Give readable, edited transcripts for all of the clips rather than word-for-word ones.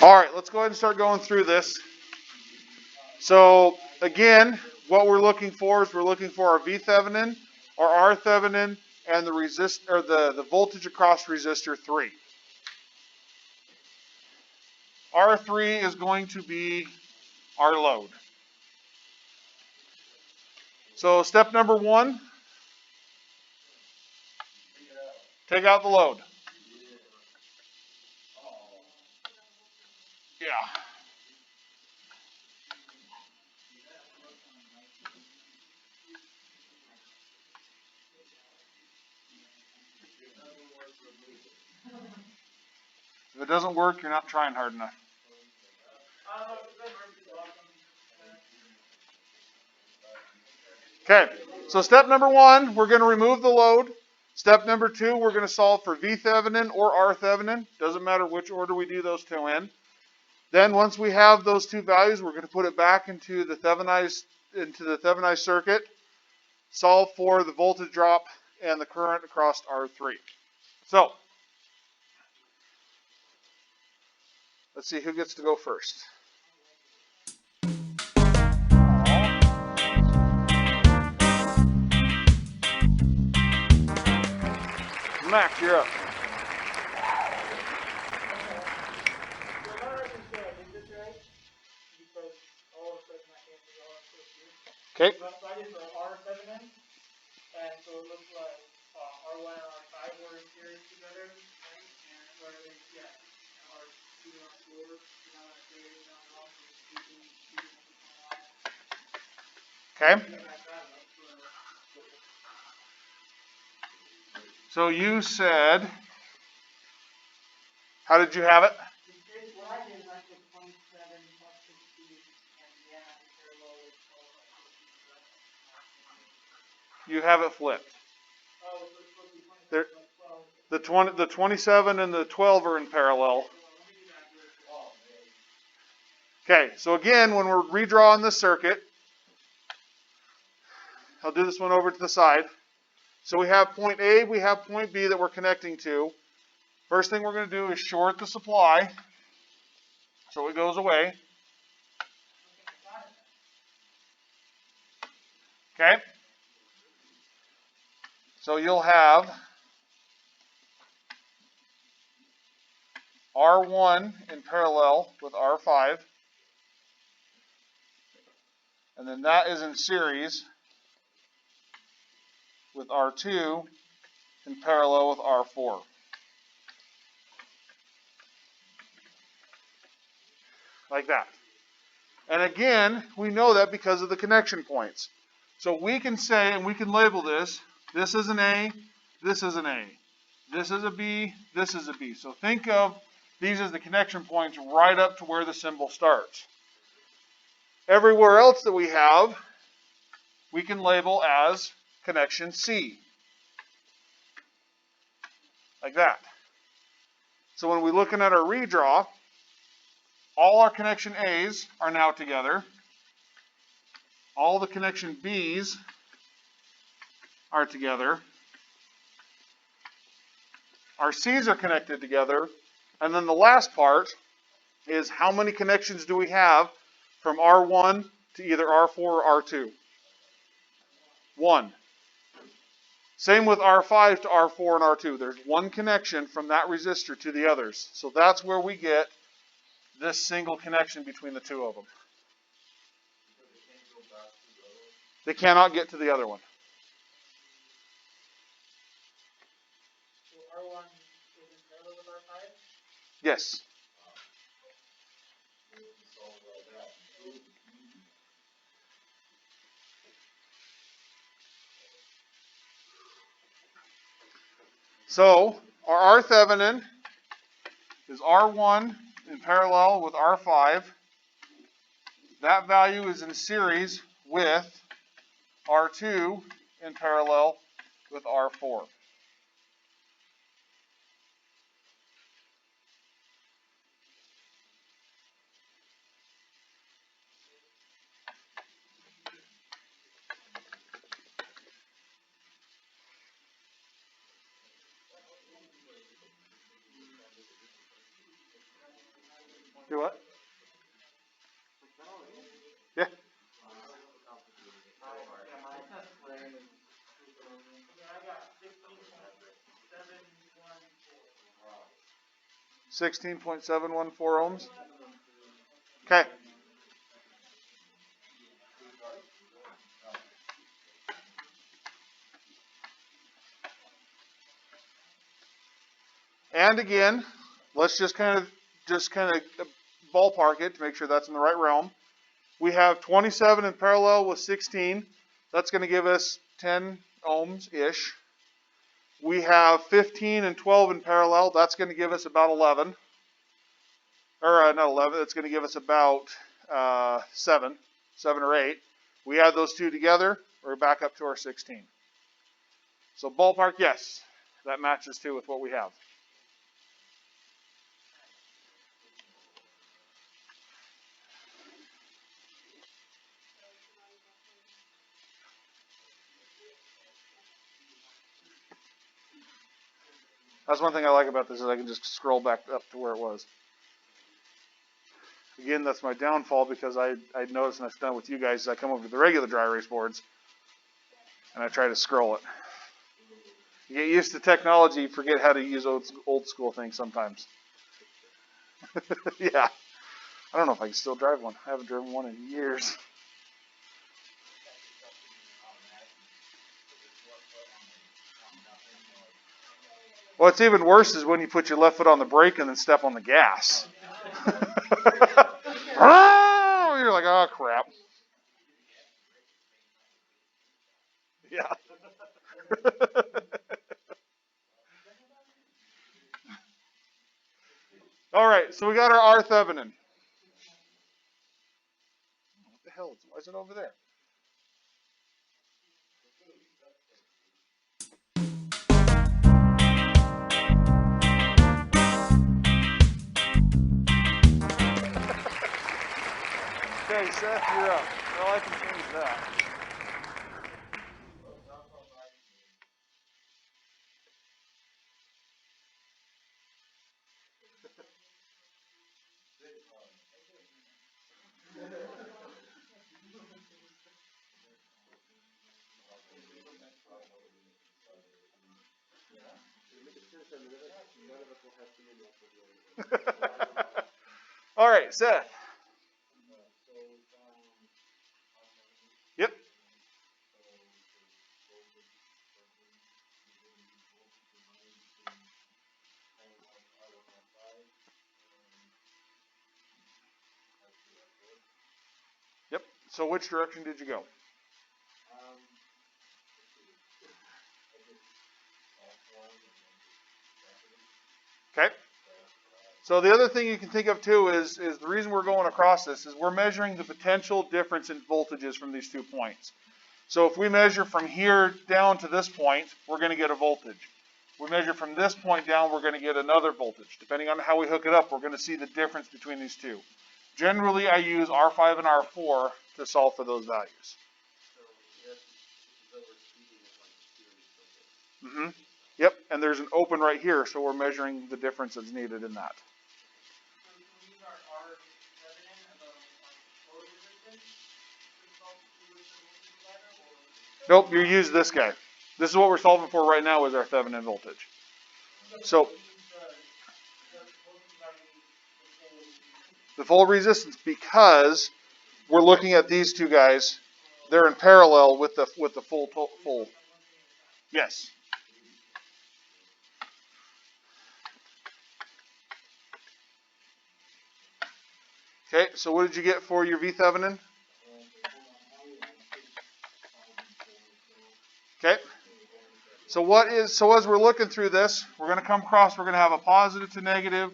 All right, let's go ahead and start going through this. So again, what we're looking for is we're looking for our V Thevenin, our R Thevenin, and the voltage across resistor 3. R3 is going to be our load. So step number 1, take out the load. Yeah. If it doesn't work, you're not trying hard enough. Okay, so step number 1, we're going to remove the load. Step number 2, we're going to solve for V Thevenin or R Thevenin. Doesn't matter which order we do those two in. Then once we have those two values, we're going to put it back into the Thevenized circuit, solve for the voltage drop and the current across R3. So, let's see who gets to go first. Mac, you're up. Okay. So I did the R7N, and so it looks like R1 and R5 were in series together, right? And where they, yeah, and R2 and R4, down at 3, down on, Okay. So you said, how did you have it? What I did is I took 27 plus 16, and then I parallel with You have it flipped. Oh, so it's supposed to be 27 plus 12. The 27 and the 12 are in parallel. Okay, so again, when we're redrawing the circuit, I'll do this one over to the side. So we have point A, we have point B that we're connecting to. First thing we're going to do is short the supply so it goes away. Okay? So you'll have R1 in parallel with R5. And then that is in series with R2 in parallel with R4. Like that. And again, we know that because of the connection points. So we can say, and we can label this is an A, this is an A. This is a B, this is a B. So think of these as the connection points right up to where the symbol starts. Everywhere else that we have, we can label as connection C. Like that. So when we're looking at our redraw, all our connection A's are now together. All the connection B's are together. Our C's are connected together. And then the last part is how many connections do we have from R1 to either R4 or R2? 1. Same with R5 to R4 and R2. There's one connection from that resistor to the others. So that's where we get this single connection between the two of them. They cannot get to the other one. So R1 is in parallel with R5? Yes. So our R Thevenin is R1 in parallel with R5. That value is in series with R2 in parallel with R4. Do what? Yeah. Okay, I got 16.714. 16.714 ohms. Okay. And again, let's just kind of ballpark it to make sure that's in the right realm. We have 27 in parallel with 16. That's going to give us 10 ohms-ish. We have 15 and 12 in parallel. That's going to give us about 11. Or not 11. That's going to give us about 7 or 8. We add those two together, we're back up to our 16. So ballpark, yes, that matches too with what we have. That's one thing I like about this is I can just scroll back up to where it was. Again, that's my downfall because I noticed, and I've done with you guys, is I come over to the regular dry erase boards and I try to scroll it. You get used to technology, you forget how to use old school things sometimes. Yeah. I don't know if I can still drive one. I haven't driven one in years. What's even worse is when you put your left foot on the brake and then step on the gas. You're like, oh, crap. Yeah. All right, so we got our R Thevenin. What the hell? Why is it over there? Okay, Seth, you're up. Well, I can change that. All right, Seth. Yep. Yep. So which direction did you go? Okay. So the other thing you can think of too is the reason we're going across this is we're measuring the potential difference in voltages from these 2 points. So if we measure from here down to this point, we're going to get a voltage. We measure from this point down, we're going to get another voltage. Depending on how we hook it up, we're going to see the difference between these two. Generally, I use R5 and R4 to solve for those values. Mm-hmm. Yep, and there's an open right here, so we're measuring the difference that's needed in that. So can we use our R7 as a load resistance to solve with the voltage divider, or? Nope, you use this guy. This is what we're solving for right now is our Thevenin voltage. So the full resistance, because we're looking at these two guys, they're in parallel with the full. Yes. Okay, so what did you get for your V Thevenin? Okay. So as we're looking through this, we're going to come across, we're going to have a positive to negative,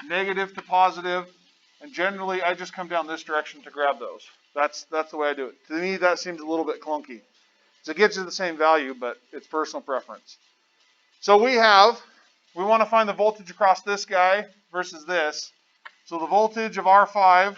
negative to positive, and generally I just come down this direction to grab those. That's the way I do it. To me, that seems a little bit clunky. So it gets you the same value, but it's personal preference. So we want to find the voltage across this guy versus this. So the voltage of R5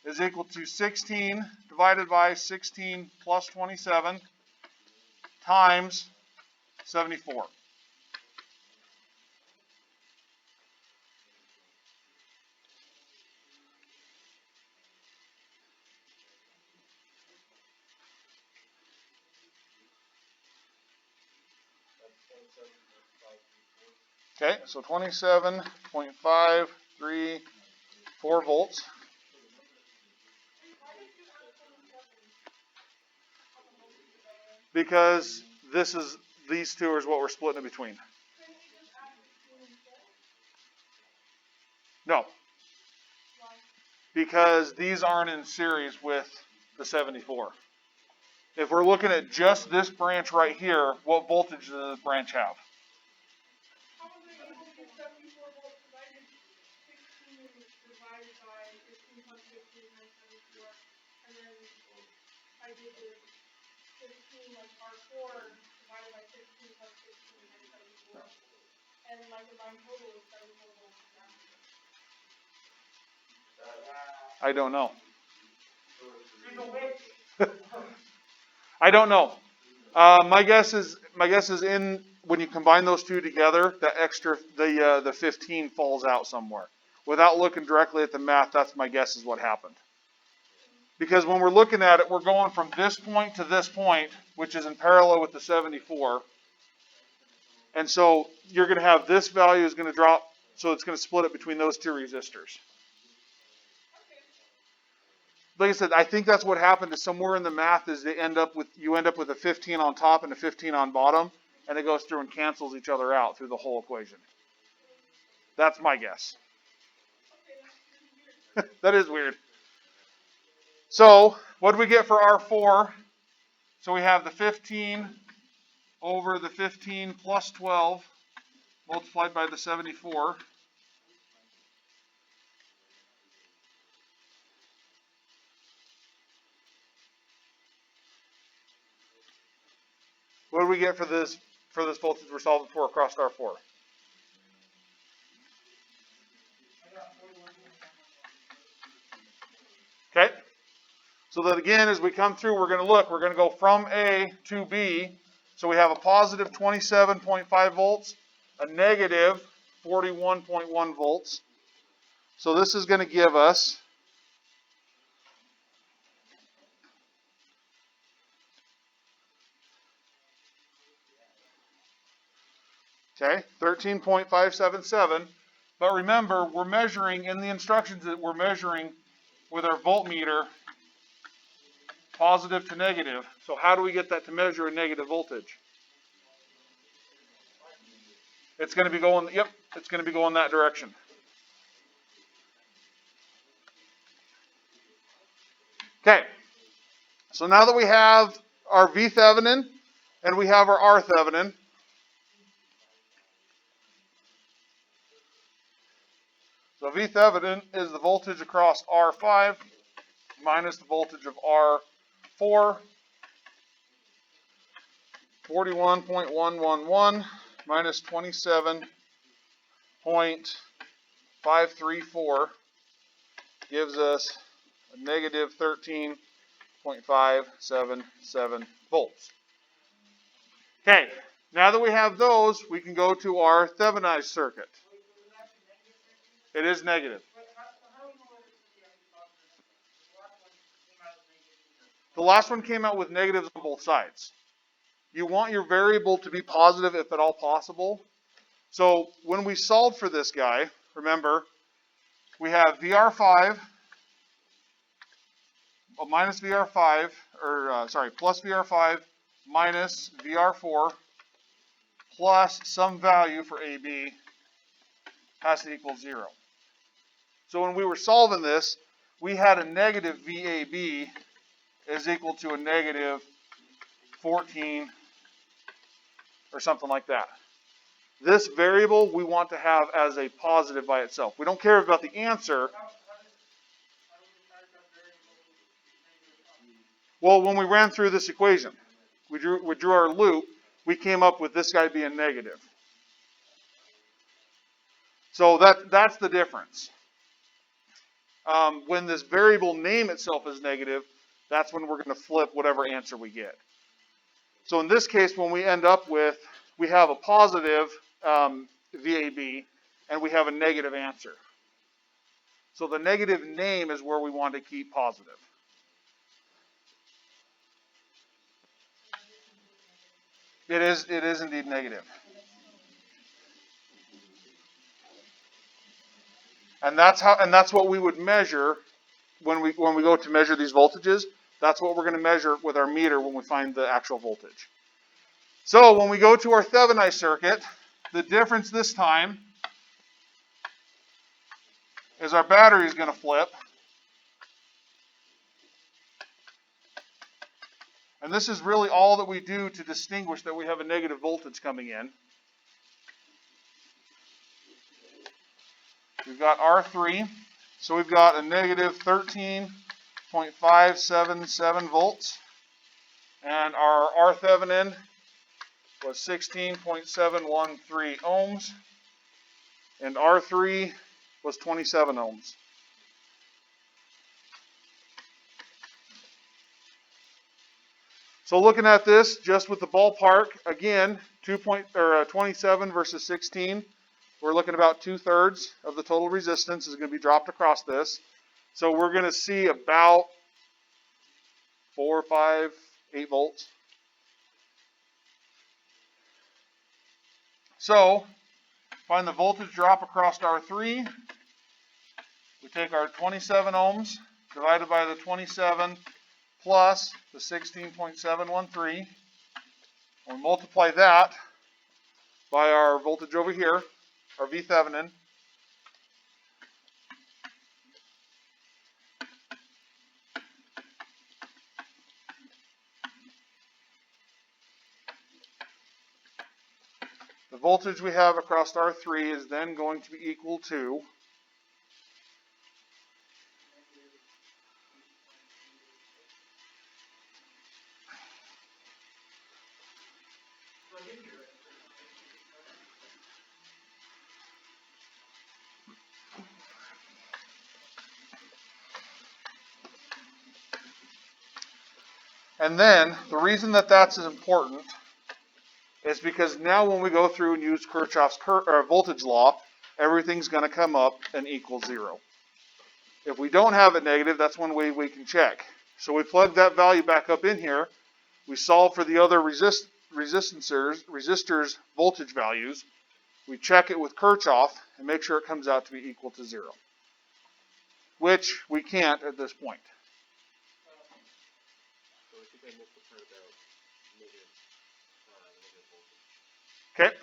is equal to 16 divided by 16 plus 27 times 74. Okay, so 27.534 volts. Because these two is what we're splitting it between. No. Because these aren't in series with the 74. If we're looking at just this branch right here, what voltage does this branch have? How was I able to get 74 volts? Because I did 16 divided by 15 plus 15 times 74. And then I did the 15 like R4 divided by 15 plus 15 times 74. And my combined total is 74 volts. I don't know. She's a witch. I don't know. My guess is in when you combine those two together, the 15 falls out somewhere. Without looking directly at the math, that's my guess is what happened. Because when we're looking at it, we're going from this point to this point, which is in parallel with the 74. And so you're going to have this value is going to drop, so it's going to split it between those two resistors. Like I said, I think that's what happened is somewhere in the math is you end up with a 15 on top and a 15 on bottom, and it goes through and cancels each other out through the whole equation. That's my guess. That is weird. So what do we get for R4? So we have the 15 over the 15 plus 12 multiplied by the 74. What do we get for this voltage we're solving for across R4? Okay. So that again, as we come through, we're going to go from A to B. So we have a positive 27.5 volts, a negative 41.1 volts. So this is going to give us okay, 13.577. But remember, we're measuring in the instructions that we're measuring with our voltmeter positive to negative. So how do we get that to measure a negative voltage? It's going to be going, yep, it's going to be going that direction. Okay, so now that we have our V Thevenin and we have our R Thevenin, so V Thevenin is the voltage across R5 minus the voltage of R4, 41.111 minus 27.534 gives us a negative 13.577 volts. Okay, now that we have those, we can go to our Thevenized circuit. It is negative. The last one came out with negatives on both sides. You want your variable to be positive if at all possible. So when we solve for this guy, remember, we have VR5 minus VR5, plus VR5 minus VR4 plus some value for AB has to equal 0. So when we were solving this, we had a negative VAB is equal to a negative 14 or something like that. This variable we want to have as a positive by itself. We don't care about the answer. Well, when we ran through this equation, we drew our loop, we came up with this guy being negative. So that's the difference. When this variable name itself is negative, that's when we're going to flip whatever answer we get. So in this case, when we end up with, we have a positive VAB, and we have a negative answer. So the negative name is where we want to keep positive. It is indeed negative. And that's what we would measure when we go to measure these voltages. That's what we're going to measure with our meter when we find the actual voltage. So when we go to our Thevenin circuit, the difference this time is our battery is going to flip. And this is really all that we do to distinguish that we have a negative voltage coming in. We've got R3, so we've got a negative 13.577 volts, and our R Thevenin was 16.713 ohms, and R3 was 27 ohms. So looking at this, just with the ballpark, again, 27 versus 16, we're looking about 2/3 of the total resistance is going to be dropped across this. So we're going to see about 4, 5, 8 volts. So find the voltage drop across R3. We take our 27 ohms divided by the 27 plus the 16.713. And we multiply that by our voltage over here, our V Thevenin. The voltage we have across R3 is then going to be equal to and then the reason that that's important is because now when we go through and use Kirchhoff's voltage law, everything's going to come up and equal 0. If we don't have it negative, that's one way we can check. So we plug that value back up in here. We solve for the other resistors voltage values. We check it with Kirchhoff and make sure it comes out to be equal to 0, which we can't at this point. Okay.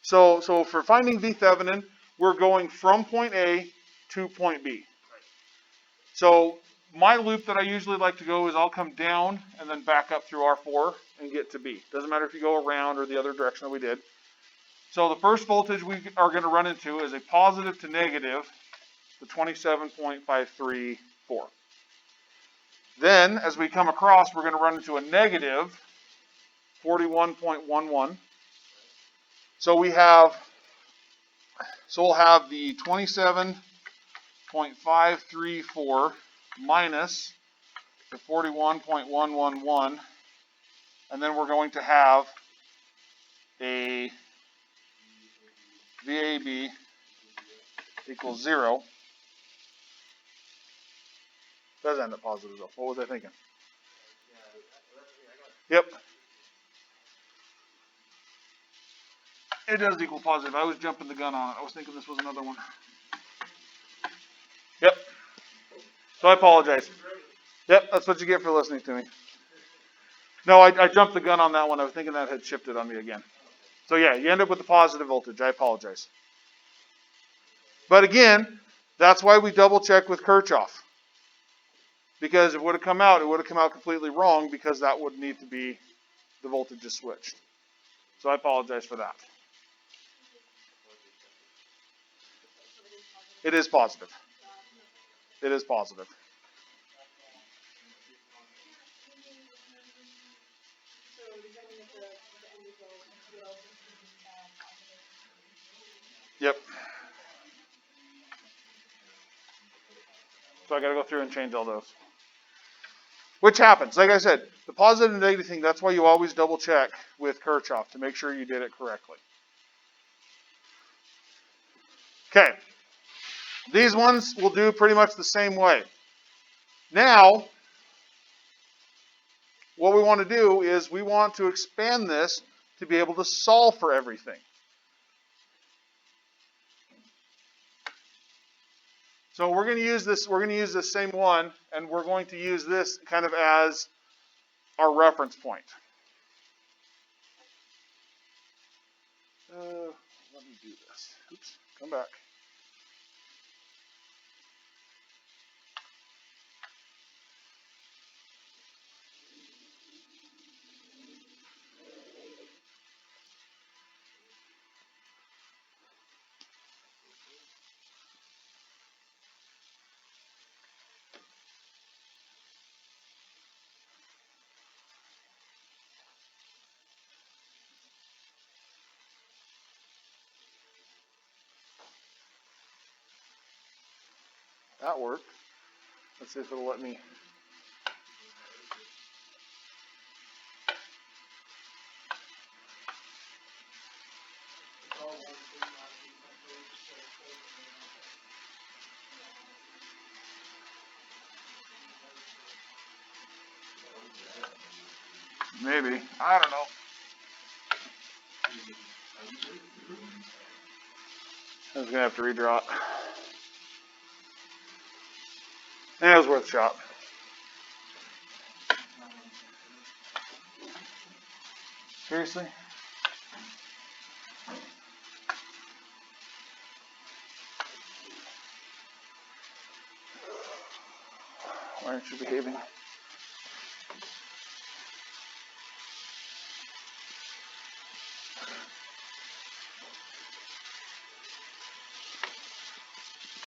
So for finding V Thevenin, we're going from point A to point B. So my loop that I usually like to go is I'll come down and then back up through R4 and get to B. Doesn't matter if you go around or the other direction that we did. So the first voltage we are going to run into is a positive to negative, the 27.534. Then as we come across, we're going to run into a negative 41.11. So we'll have the 27.534 minus the 41.111, and then we're going to have a VAB equals 0. Does end up positive though. What was I thinking? Yep. It does equal positive. I was jumping the gun on it. I was thinking this was another one. Yep. So I apologize. Yep, that's what you get for listening to me. No, I jumped the gun on that one. I was thinking that had shifted on me again. So yeah, you end up with the positive voltage. I apologize. But again, that's why we double check with Kirchhoff. Because if it would have come out, it would have come out completely wrong because that would need to be the voltage is switched. So I apologize for that. It is positive. It is positive. Yep. So I got to go through and change all those. Which happens. Like I said, the positive and negative thing, that's why you always double check with Kirchhoff to make sure you did it correctly. Okay. These ones will do pretty much the same way. Now, what we want to do is we want to expand this to be able to solve for everything. So we're going to use this same one, and we're going to use this kind of as our reference point. Let me do this. Oops, come back. That worked. Let's see if it'll let me. Maybe. I don't know. I was going to have to redraw it. It was worth a shot. Seriously? Why aren't you behaving?